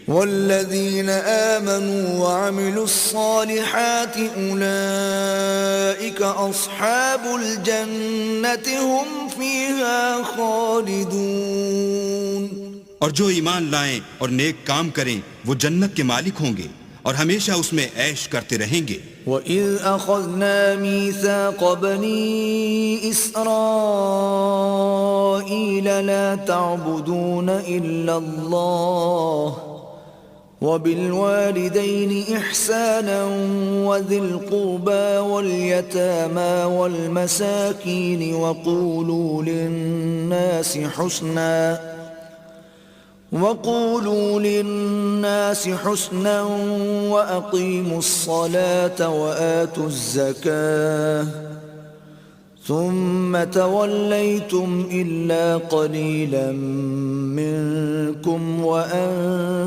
वल्लज़ीन आमनू वअमिलुस्सालिहाति उलाइका अस्हाबुल जन्नति हुम फ़ीहा खालिदून। और जो ईमान लाएं और नेक काम करें वो जन्नत के मालिक होंगे और हमेशा उसमें ऐश करते रहेंगे। वइज़ अख़ज़ना मीसाक़ बनी इस्राईल ला तअबुदून इल्लल्लाह वबिलवालिदैनि इहसाना वज़िल क़ुरबा वल्यतामा वल्मसाकीन वक़ूलू लिन्नास हुस्ना वअक़ीमु الصلاة वआतु الزकाة ثم तवल्लैतुम इल्ला क़लीलन मिनकुम वअन्तुम